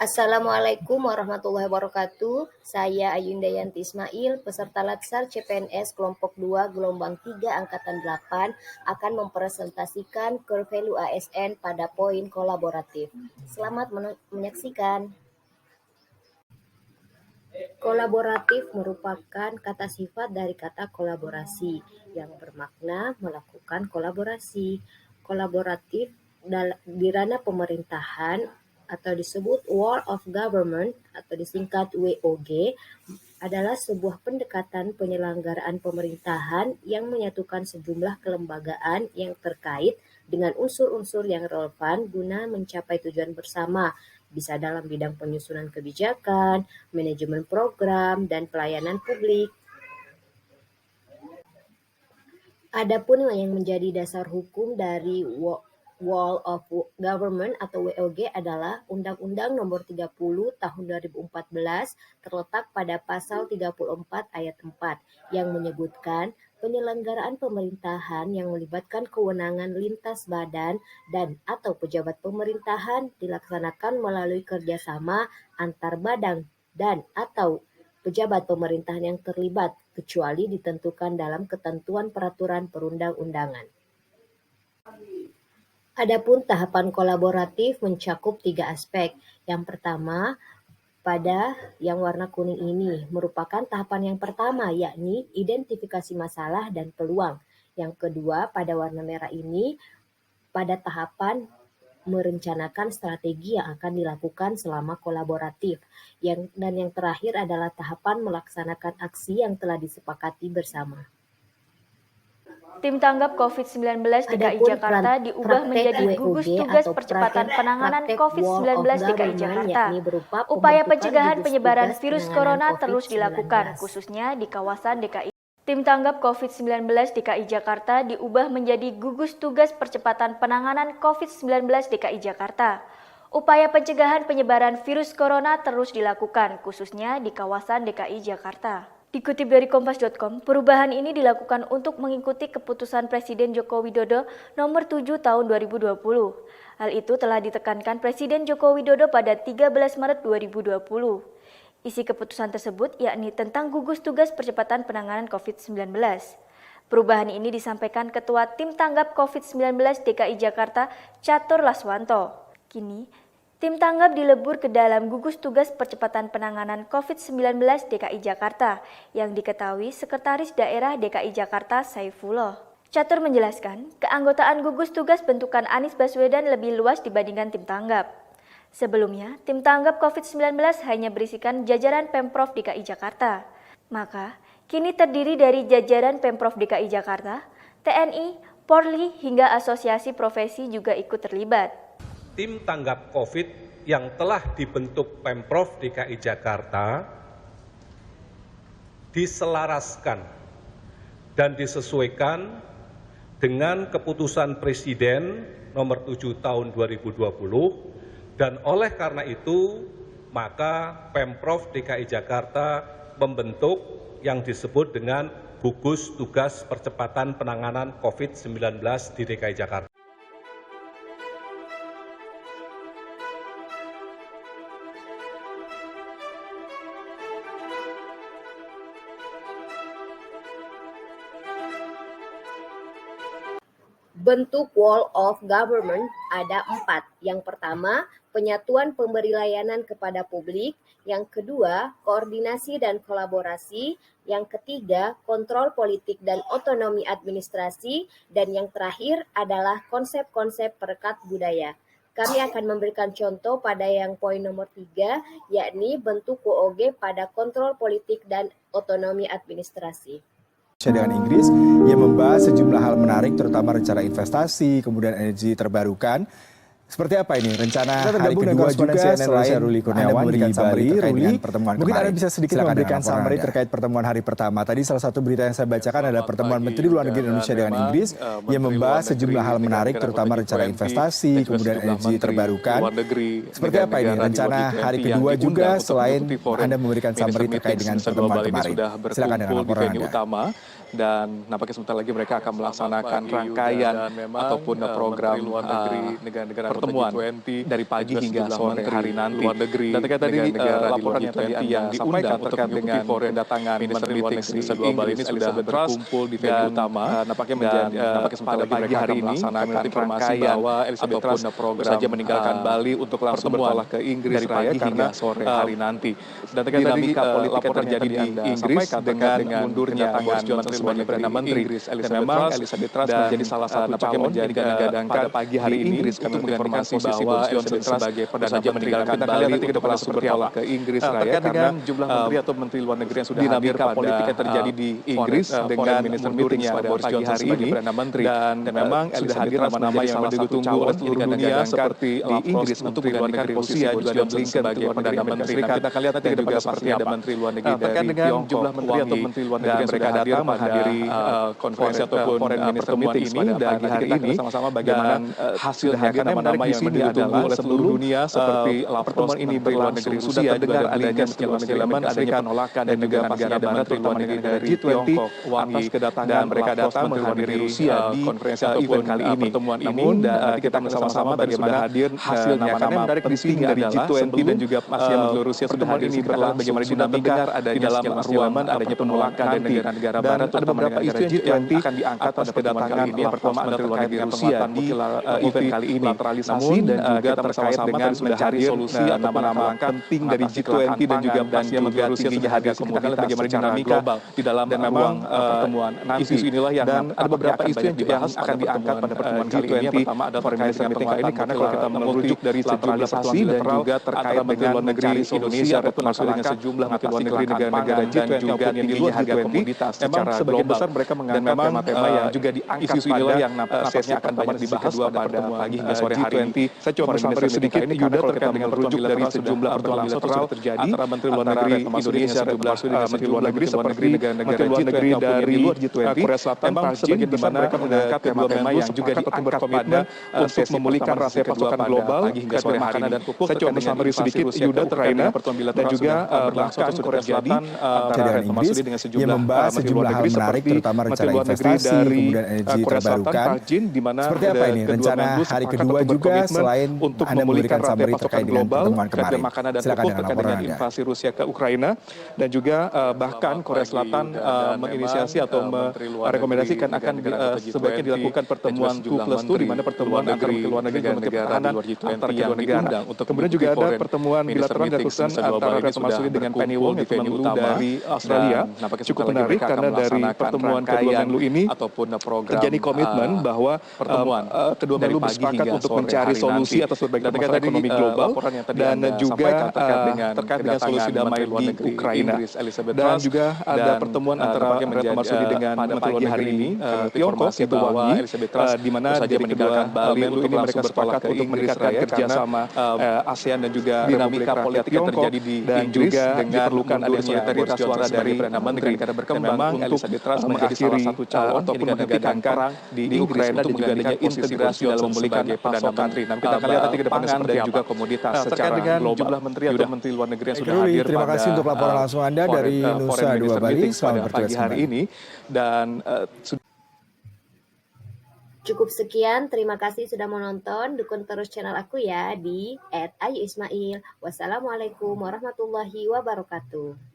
Assalamualaikum warahmatullahi wabarakatuh. Saya Ayunda Yanti Ismail, peserta Latsar CPNS kelompok 2 gelombang 3 angkatan 8 akan mempresentasikan core value ASN pada poin kolaboratif. Selamat menyaksikan. Kolaboratif merupakan kata sifat dari kata kolaborasi yang bermakna melakukan kolaborasi. Kolaboratif di ranah pemerintahan atau disebut World of Government atau disingkat WOG adalah sebuah pendekatan penyelenggaraan pemerintahan yang menyatukan sejumlah kelembagaan yang terkait dengan unsur-unsur yang relevan guna mencapai tujuan bersama, bisa dalam bidang penyusunan kebijakan, manajemen program, dan pelayanan publik. Adapun yang menjadi dasar hukum dari World of Government atau WOG adalah Undang-Undang Nomor 30 Tahun 2014 terletak pada Pasal 34 Ayat 4 yang menyebutkan penyelenggaraan pemerintahan yang melibatkan kewenangan lintas badan dan atau pejabat pemerintahan dilaksanakan melalui kerjasama antar badan dan atau pejabat pemerintahan yang terlibat, kecuali ditentukan dalam ketentuan peraturan perundang-undangan. Adapun tahapan kolaboratif mencakup 3 aspek. Yang pertama, pada yang warna kuning ini merupakan tahapan yang pertama, yakni identifikasi masalah dan peluang. Yang kedua, pada warna merah ini pada tahapan merencanakan strategi yang akan dilakukan selama kolaboratif. Dan yang terakhir adalah tahapan melaksanakan aksi yang telah disepakati bersama. Tim tanggap COVID-19 DKI Jakarta diubah menjadi gugus tugas percepatan penanganan COVID-19 DKI Jakarta. Upaya pencegahan penyebaran virus corona terus dilakukan, khususnya di kawasan DKI. Tim tanggap COVID-19 DKI Jakarta diubah menjadi gugus tugas percepatan penanganan COVID-19 DKI Jakarta. Upaya pencegahan penyebaran virus corona terus dilakukan, khususnya di kawasan DKI Jakarta. Dikutip dari Kompas.com, perubahan ini dilakukan untuk mengikuti keputusan Presiden Joko Widodo nomor 7 tahun 2020. Hal itu telah ditekankan Presiden Joko Widodo pada 13 Maret 2020. Isi keputusan tersebut yakni tentang gugus tugas percepatan penanganan COVID-19. Perubahan ini disampaikan Ketua Tim Tanggap COVID-19 DKI Jakarta, Catur Laswanto. Kini, tim tanggap dilebur ke dalam gugus tugas percepatan penanganan COVID-19 DKI Jakarta yang diketahui Sekretaris Daerah DKI Jakarta Saifullah. Catur menjelaskan, keanggotaan gugus tugas bentukan Anies Baswedan lebih luas dibandingkan tim tanggap. Sebelumnya, tim tanggap COVID-19 hanya berisikan jajaran Pemprov DKI Jakarta. Maka, kini terdiri dari jajaran Pemprov DKI Jakarta, TNI, Polri, hingga asosiasi profesi juga ikut terlibat. Tim tanggap COVID yang telah dibentuk Pemprov DKI Jakarta diselaraskan dan disesuaikan dengan keputusan Presiden nomor 7 tahun 2020 dan oleh karena itu maka Pemprov DKI Jakarta membentuk yang disebut dengan gugus tugas percepatan penanganan COVID-19 di DKI Jakarta. Bentuk World of Government ada 4. Yang pertama, penyatuan pemberi layanan kepada publik. Yang kedua, koordinasi dan kolaborasi. Yang ketiga, kontrol politik dan otonomi administrasi. Dan yang terakhir adalah konsep-konsep perekat budaya. Kami akan memberikan contoh pada yang poin nomor 3, yakni bentuk WOG pada kontrol politik dan otonomi administrasi. Dengan Inggris yang membahas sejumlah hal menarik terutama rencana investasi, kemudian energi terbarukan. Seperti apa ini rencana hari kedua juga selain Anda memberikan summary terkait dengan pertemuan mungkin kemarin. Anda bisa sedikit memberikan summary terkait pertemuan hari pertama. Tadi salah satu berita yang saya bacakan adalah pertemuan Menteri Luar Negeri Indonesia dengan Inggris yang membahas sejumlah hal menarik terutama rencana investasi, kemudian energi terbarukan. Seperti apa ini rencana hari kedua juga selain Anda memberikan summary terkait dengan pertemuan kemarin. Silakan dengan laporan Anda. Dan nampaknya sebentar lagi mereka akan melaksanakan rangkaian ataupun program negara-negara pertemuan dari pagi hingga sore hari nanti. Dan terkait tadi laporan yang tadi yang diundang terkait dengan kedatangan Menteri Luar Negeri Inggris ini sudah berkumpul di venue utama. Nampaknya pada pagi hari ini melaksanakan informasi bahwa Elizabeth Truss saja meninggalkan Bali untuk langsung bertolak ke Inggris dari pagi hingga sore hari nanti. Dan terkait dinamika politik yang terjadi di Inggris dengan mundurnya Boris Johnson sebagai Perdana Menteri, dan memang Elizabeth Truss menjadi salah satu calon yang digadang-gadangkan pada pagi hari ini untuk menginformasi bahwa Elizabeth Truss sebagai Perdana Menteri meninggalkan Bali untuk langsung bertolak ke Inggris raya dengan jumlah menteri atau menteri luar negeri yang sudah hadir pada politik yang terjadi di Inggris dengan mundurnya Boris Johnson sebagai Perdana Menteri, dan memang sudah hadir nama-nama yang ditunggu oleh seluruh dunia seperti di Inggris untuk menggantikan Rusia juga ada Blinken sebagai Perdana Menteri. Nah, kita akan lihat nanti juga seperti ada menteri luar negeri dari Tiongkok, jumlah menteri atau menteri luar negeri yang mereka datang menghadiri konferensi ataupun pertemuan ini dan pagi hari ini sama-sama bagaimana hasilnya, karena nama-nama yang ditunggu oleh seluruh dunia seperti pertemuan ini berlangsung sudah terdengar adanya elemen adanya penolakan dan negara-negara barat terutama dari G20 atas kedatangan mereka datang menghadiri Rusia di konferensi event kali ini. Namun kita akan sama-sama bagaimana hadir hasilnya, karena yang menarik di sini dari G20 dan juga Asia menurut Rusia sudah hadir ini berlangsung sudah mendengar adanya ruangan adanya penolakan dari negara-negara barat ada beberapa isu yang akan diangkat pada kedatangan pertama menteri luar negeri Rusia di event kali ini, lateralisasi dan juga terkait dengan mencari solusi atau nama-nama penting dari G20 dan juga Asia menurut Rusia sudah hadir. Kita akan lihat bagaimana dinamika di dalam ruang pertemuan nanti. Isu inilah yang dan ada beberapa isu yang dibahas akan diangkat pada pertemuan kali ini. Yang pertama adalah terkait dengan pertemuan ini, karena kalau kita merujuk dari lateralisasi dan juga terkait dengan luar negeri Indonesia ataupun dengan sejumlah menteri luar negeri negara-negara dan juga tingginya harga komoditas secara sebagian besar mereka mengangkat tema-tema yang juga diangkat isu inilah yang nampaknya akan banyak dibahas pada pagi hingga sore hari ini. Saya coba sampai sedikit Yuda terkait dengan merujuk dari sejumlah pertemuan bilateral antara menteri luar negeri Indonesia dan menteri luar negeri seperti negara-negara luar negeri dari Korea Selatan, memang sebagian besar mereka mengangkat tema-tema yang juga diangkat berkomitmen untuk memulihkan rantai pasokan global hingga sore hari ini. Saya coba sampai sedikit Yuda terkait dengan pertemuan bilateral dan juga berlangsung Korea Selatan antara Retno Marsudi dengan sejumlah menteri luar negeri seperti menteri luar negeri dari Korea Selatan Park Jin, di mana seperti apa ini rencana hari kedua juga selain untuk Anda memulihkan memberikan rantai summary pasokan terkait dengan global pertemuan terkait kemarin. makanan dan Silakan pupuk dengan terkait laporan dengan Anda. invasi Rusia ke Ukraina, dan juga bahkan Korea Selatan menginisiasi atau merekomendasikan akan sebaiknya dilakukan pertemuan 2+2 di mana pertemuan antara menteri luar negeri dan menteri pertahanan antara kedua negara. Kemudian juga ada pertemuan bilateral yang dilakukan antara Retno Marsudi dengan Penny Wong, yaitu Menlu dari Australia. Cukup menarik karena dari pertemuan kedua Menlu ini terjadi komitmen bahwa kedua Menlu bersepakat untuk mencari solusi atas berbagai masalah ekonomi global dan juga terkait dengan solusi damai di Ukraina. Dan juga ada pertemuan antara Retno Marsudi dengan menteri luar negeri Tiongkok, yaitu Wang Yi, di mana dari kedua Menlu ini mereka sepakat untuk meningkatkan kerjasama ASEAN dan juga dinamika politik yang terjadi di Inggris dengan diperlukan adanya solidaritas suara dari Perdana Menteri negara berkembang untuk mengakhiri ataupun menghentikan perang di Ukraina dan juga adanya integrasi dalam memulihkan pasokan. Nah, kita akan lihat nanti ke depannya seperti apa. Juga komoditas secara global. Jumlah menteri atau menteri luar negeri yang sudah hadir terima kasih untuk laporan langsung Anda dari Nusa Dua Bali. Selamat pagi hari ini dan Cukup sekian, terima kasih sudah menonton. Dukung terus channel aku ya di @ayuismail. Wassalamualaikum warahmatullahi wabarakatuh.